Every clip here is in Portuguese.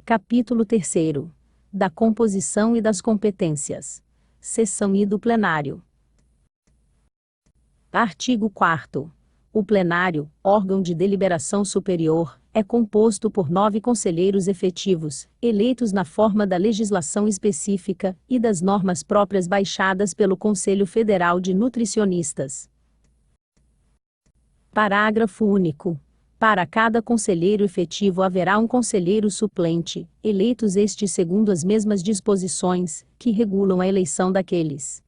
Capítulo 3º. Da composição e das competências. Seção I do plenário. Artigo 4º. O plenário, órgão de deliberação superior, é composto por 9 conselheiros efetivos, eleitos na forma da legislação específica e das normas próprias baixadas pelo Conselho Federal de Nutricionistas. Parágrafo único. Para cada conselheiro efetivo haverá um conselheiro suplente, eleitos estes segundo as mesmas disposições, que regulam a eleição daqueles.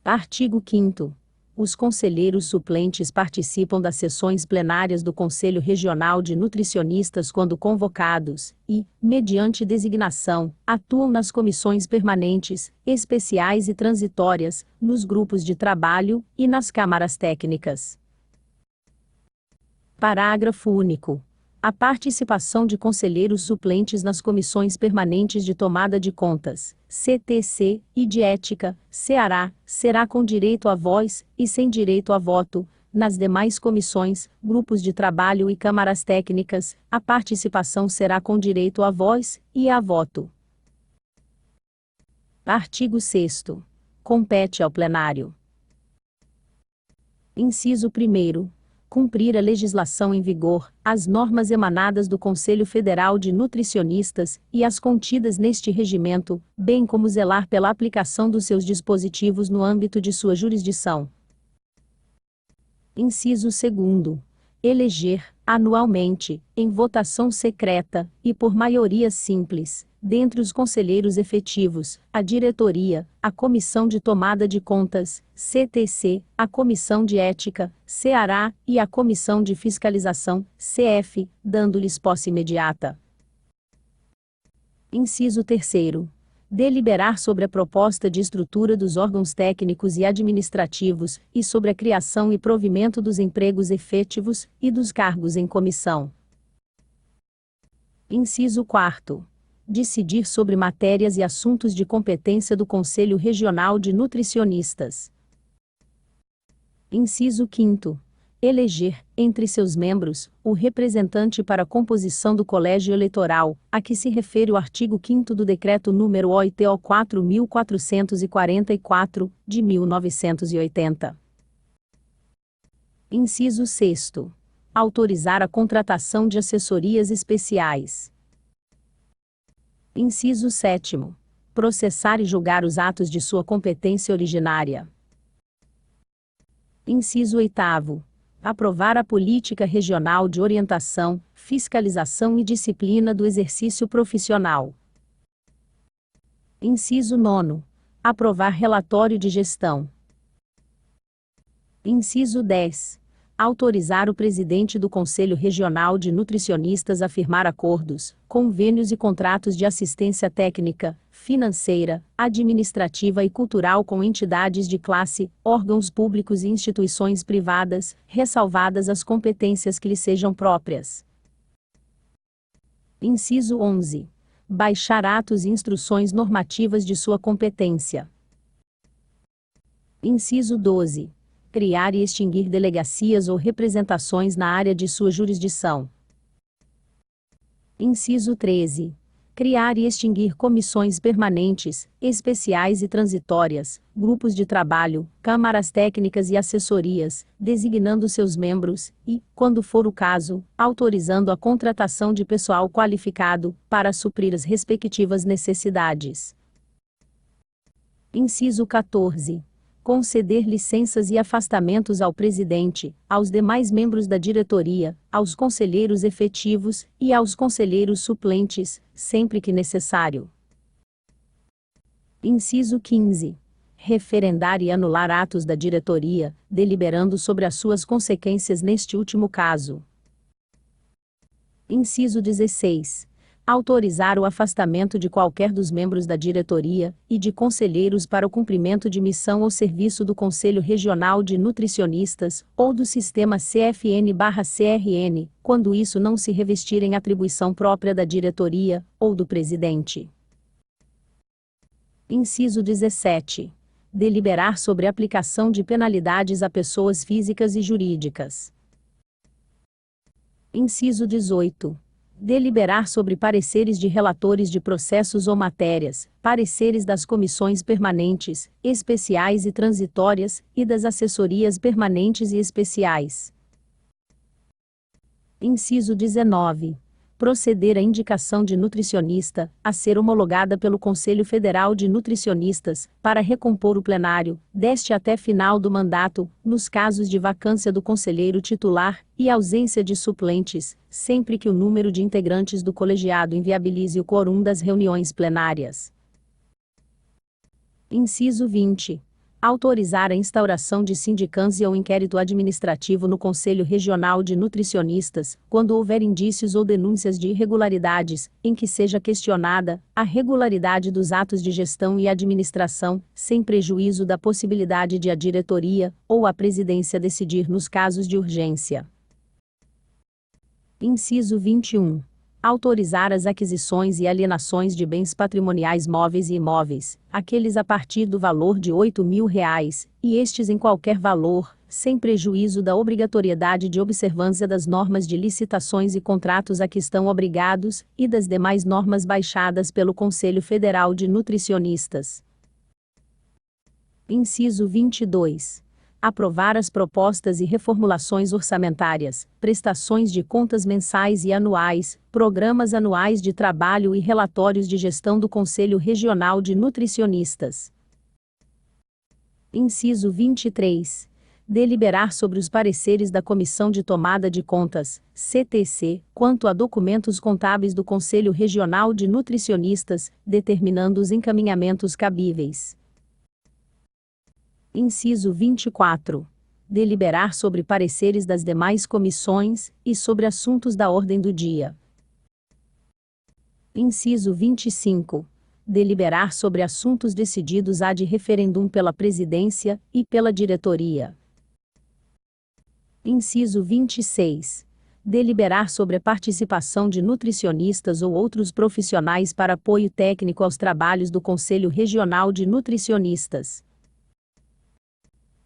Artigo 5º. Os conselheiros suplentes participam das sessões plenárias do Conselho Regional de Nutricionistas quando convocados, e, mediante designação, atuam nas comissões permanentes, especiais e transitórias, nos grupos de trabalho e nas câmaras técnicas. Parágrafo único. A participação de conselheiros suplentes nas comissões permanentes de tomada de contas, CTC, e de ética, CEARA, será com direito a voz, e sem direito a voto. Nas demais comissões, grupos de trabalho e câmaras técnicas, a participação será com direito a voz, e a voto. Artigo 6º. Compete ao plenário. Inciso 1º. Cumprir a legislação em vigor, as normas emanadas do Conselho Federal de Nutricionistas e as contidas neste regimento, bem como zelar pela aplicação dos seus dispositivos no âmbito de sua jurisdição. Inciso 2º. Eleger, anualmente, em votação secreta, e por maioria simples, dentre os conselheiros efetivos, a diretoria, a comissão de tomada de contas, CTC, a comissão de ética, CEARA, e a comissão de fiscalização, CF, dando-lhes posse imediata. Inciso 3º. Deliberar sobre a proposta de estrutura dos órgãos técnicos e administrativos, e sobre a criação e provimento dos empregos efetivos, e dos cargos em comissão. Inciso 4º. Decidir sobre matérias e assuntos de competência do Conselho Regional de Nutricionistas. Inciso 5º. Eleger, entre seus membros, o representante para a composição do colégio eleitoral, a que se refere o artigo 5º do Decreto nº OITO 4.444, de 1980. Inciso 6º. Autorizar a contratação de assessorias especiais. Inciso 7º. Processar e julgar os atos de sua competência originária. Inciso 8º. Aprovar a política regional de orientação, fiscalização e disciplina do exercício profissional. Inciso 9º. Aprovar relatório de gestão. Inciso 10. Autorizar o presidente do Conselho Regional de Nutricionistas a firmar acordos, convênios e contratos de assistência técnica, financeira, administrativa e cultural com entidades de classe, órgãos públicos e instituições privadas, ressalvadas as competências que lhe sejam próprias. Inciso 11. Baixar atos e instruções normativas de sua competência. Inciso 12. Criar e extinguir delegacias ou representações na área de sua jurisdição. Inciso 13. Criar e extinguir comissões permanentes, especiais e transitórias, grupos de trabalho, câmaras técnicas e assessorias, designando seus membros e, quando for o caso, autorizando a contratação de pessoal qualificado, para suprir as respectivas necessidades. Inciso 14. Conceder licenças e afastamentos ao presidente, aos demais membros da diretoria, aos conselheiros efetivos e aos conselheiros suplentes, sempre que necessário. Inciso 15. Referendar e anular atos da diretoria, deliberando sobre as suas consequências neste último caso. Inciso 16. Autorizar o afastamento de qualquer dos membros da diretoria e de conselheiros para o cumprimento de missão ou serviço do Conselho Regional de Nutricionistas ou do Sistema CFN/CRN, quando isso não se revestir em atribuição própria da diretoria ou do presidente. Inciso 17. Deliberar sobre a aplicação de penalidades a pessoas físicas e jurídicas. Inciso 18. Deliberar sobre pareceres de relatores de processos ou matérias, pareceres das comissões permanentes, especiais e transitórias, e das assessorias permanentes e especiais. Inciso 19. Proceder à indicação de nutricionista, a ser homologada pelo Conselho Federal de Nutricionistas, para recompor o plenário, deste até final do mandato, nos casos de vacância do conselheiro titular e ausência de suplentes, sempre que o número de integrantes do colegiado inviabilize o quórum das reuniões plenárias. Inciso 20. Autorizar a instauração de sindicância ou inquérito administrativo no Conselho Regional de Nutricionistas, quando houver indícios ou denúncias de irregularidades, em que seja questionada a regularidade dos atos de gestão e administração, sem prejuízo da possibilidade de a diretoria ou a presidência decidir nos casos de urgência. Inciso 21. Autorizar as aquisições e alienações de bens patrimoniais móveis e imóveis, aqueles a partir do valor de R$ 8.000, e estes em qualquer valor, sem prejuízo da obrigatoriedade de observância das normas de licitações e contratos a que estão obrigados, e das demais normas baixadas pelo Conselho Federal de Nutricionistas. Inciso 22. Aprovar as propostas e reformulações orçamentárias, prestações de contas mensais e anuais, programas anuais de trabalho e relatórios de gestão do Conselho Regional de Nutricionistas. Inciso 23. Deliberar sobre os pareceres da Comissão de Tomada de Contas, CTC, quanto a documentos contábeis do Conselho Regional de Nutricionistas, determinando os encaminhamentos cabíveis. Inciso 24. Deliberar sobre pareceres das demais comissões, e sobre assuntos da ordem do dia. Inciso 25. Deliberar sobre assuntos decididos ad referendum pela Presidência, e pela Diretoria. Inciso 26. Deliberar sobre a participação de nutricionistas ou outros profissionais para apoio técnico aos trabalhos do Conselho Regional de Nutricionistas.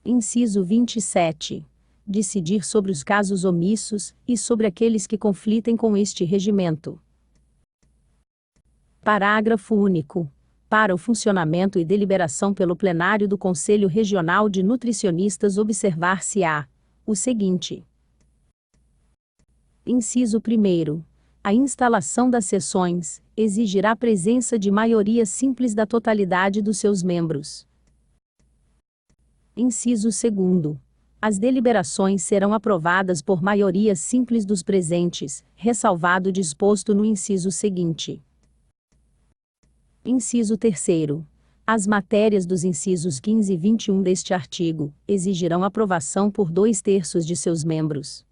Inciso 27. Decidir sobre os casos omissos, e sobre aqueles que conflitem com este regimento. Parágrafo único. Para o funcionamento e deliberação pelo plenário do Conselho Regional de Nutricionistas observar-se-á o seguinte. Inciso 1º. A instalação das sessões exigirá a presença de maioria simples da totalidade dos seus membros. Inciso 2º. As deliberações serão aprovadas por maioria simples dos presentes, ressalvado o disposto no inciso seguinte. Inciso 3º. As matérias dos incisos 15 e 21 deste artigo exigirão aprovação por 2/3 de seus membros.